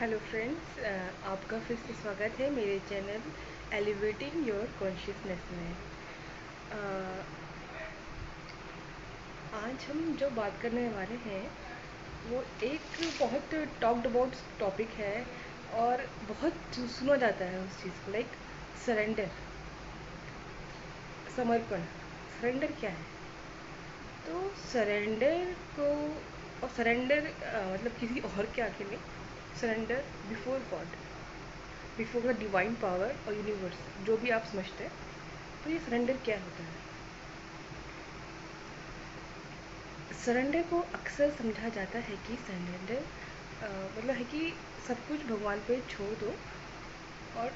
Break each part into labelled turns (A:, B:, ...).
A: Hello friends, आपका फिर से स्वागत है मेरे चैनल एलिवेटिंग योर कॉन्शियसनेस में। आज हम जो बात करने वाले हैं वो एक बहुत टॉक्ड अबाउट टॉपिक है और बहुत सुना जाता है उस चीज़ को, लाइक सरेंडर, समर्पण। सरेंडर क्या है? तो सरेंडर को, और सरेंडर मतलब किसी और के आगे नहीं, surrender before God, before the divine power और यूनिवर्स, जो भी आप समझते हैं। तो ये सरेंडर क्या होता है? सरेंडर को अक्सर समझा जाता है कि सरेंडर मतलब है कि सब कुछ भगवान पे छोड़ दो, और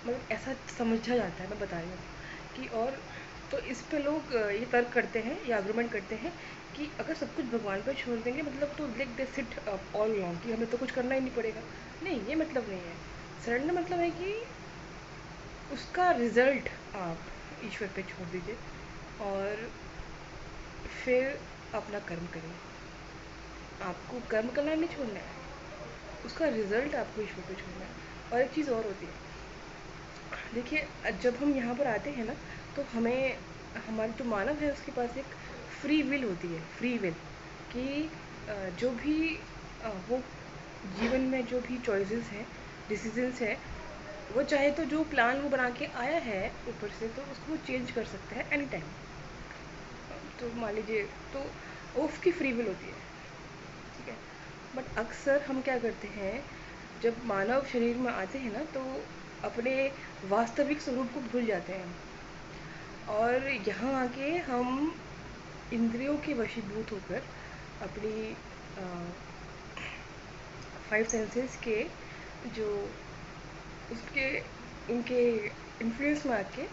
A: मतलब ऐसा समझा जाता है, मैं बता रही हूँ कि, और तो इस पे लोग ये तर्क करते हैं या आर्गुमेंट करते हैं कि अगर सब कुछ भगवान पे छोड़ देंगे मतलब तो like they sit all long, कि हमें तो कुछ करना ही नहीं पड़ेगा। नहीं, ये मतलब नहीं है। सरेंडर मतलब है कि उसका रिजल्ट आप ईश्वर पे छोड़ दीजिए और फिर अपना कर्म करिए। आपको कर्म करना नहीं छोड़ना है, उसका रिजल्ट आपको ईश्वर पे छोड़ना है। और एक चीज़ और होती है, देखिए, जब हम यहाँ पर आते हैं ना, तो हमें, हमारा जो मानव है उसके पास एक फ्री विल होती है। फ्री विल कि जो भी वो जीवन में जो भी चॉइसेस हैं, डिसीजंस हैं, वो चाहे तो जो प्लान वो बना के आया है ऊपर से, तो उसको वो चेंज कर सकता है एनी टाइम। तो मान लीजिए, तो उसकी फ्री विल होती है, ठीक है। बट अक्सर हम क्या करते हैं, जब मानव शरीर में आते हैं ना, तो अपने वास्तविक स्वरूप को भूल जाते हैं, और यहाँ आके हम इंद्रियों के वशीभूत होकर अपनी फाइव सेंसेस के जो उसके उनके इन्फ्लुएंस में आके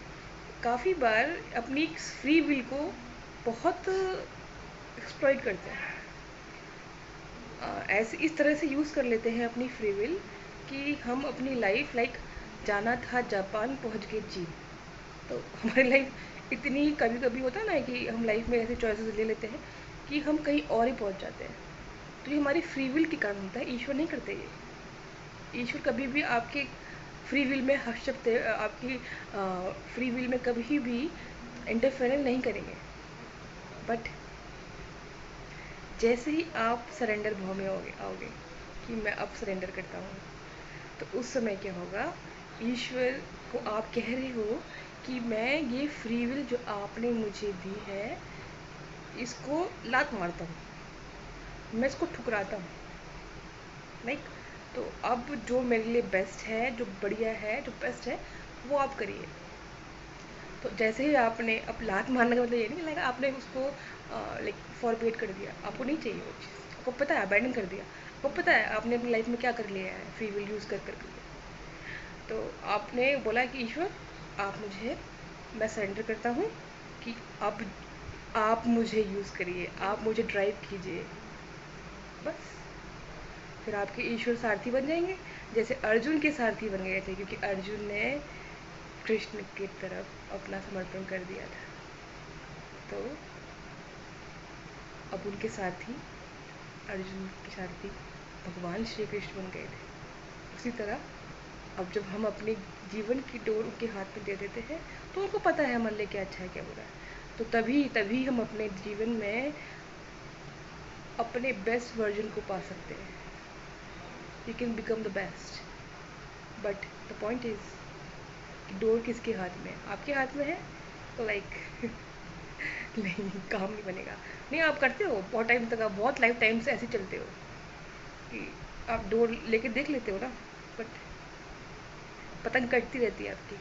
A: काफ़ी बार अपनी फ्री विल को बहुत एक्सप्लॉइट करते हैं। ऐसे इस तरह से यूज़ कर लेते हैं अपनी फ्री विल कि हम अपनी लाइफ, लाइक जाना था जापान पहुंच गए चीन। तो हमारी लाइफ इतनी, कभी कभी होता है ना कि हम लाइफ में ऐसे चॉइसेस ले लेते हैं कि हम कहीं और ही पहुंच जाते हैं। तो ये हमारी फ्री विल के कारण होता है, ईश्वर नहीं करते ये। ईश्वर कभी भी आपके फ्री विल में हस्तक्षेप, आपकी फ्री विल में कभी भी इंटरफेरेंस नहीं करेंगे। बट जैसे ही आप सरेंडर भाव में आओगे कि मैं अब सरेंडर करता हूँ, तो उस समय क्या होगा, ईश्वर को आप कह रहे हो कि मैं ये फ्री विल जो आपने मुझे दी है, इसको लात मारता हूँ, मैं इसको ठुकराता हूँ। लाइक, तो अब जो मेरे लिए बेस्ट है, जो बढ़िया है, जो बेस्ट है, वो आप करिए। तो जैसे ही आपने, अब लात मारने का मतलब ये नहीं, लाइक आपने उसको लाइक फॉरबिड कर दिया, आपको नहीं चाहिए वो चीज़, आपको पता है, अबैंडन कर दिया, आपको पता है आपने अपनी लाइफ में क्या कर लिया है फ्री विल यूज़ कर कर। तो आपने बोला कि ईश्वर, आप मुझे, मैं सरेंडर करता हूँ कि अब आप मुझे यूज़ करिए, आप मुझे ड्राइव कीजिए। बस फिर आपके ईश्वर सारथी बन जाएंगे, जैसे अर्जुन के सारथी बन गए थे, क्योंकि अर्जुन ने कृष्ण की तरफ अपना समर्पण कर दिया था। तो अब उनके सारथी, अर्जुन के सारथी भगवान श्री कृष्ण बन गए थे। उसी तरह अब जब हम अपने जीवन की डोर उनके हाथ में दे देते हैं, तो उनको पता है हमारे लिए क्या अच्छा है क्या बुरा है। तो तभी तभी हम अपने जीवन में अपने बेस्ट वर्जन को पा सकते हैं। You can become the best. But the point is, door किसके हाथ में है? आपके हाथ में है तो लाइक नहीं, काम नहीं बनेगा। नहीं, आप करते हो बहुत टाइम तक, आप बहुत लाइफ टाइम से ऐसे चलते हो कि आप डोर लेके देख लेते हो ना, बट पतंग कटती रहती है आपकी।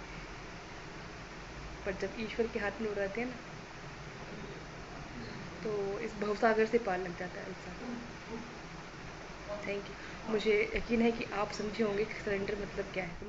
A: पर जब ईश्वर के हाथ में उड़ रहते हैं ना, तो इस भवसागर से पार लग जाता है इंसान। Thank you. मुझे यकीन है कि आप समझे होंगे कि सरेंडर मतलब क्या है। तो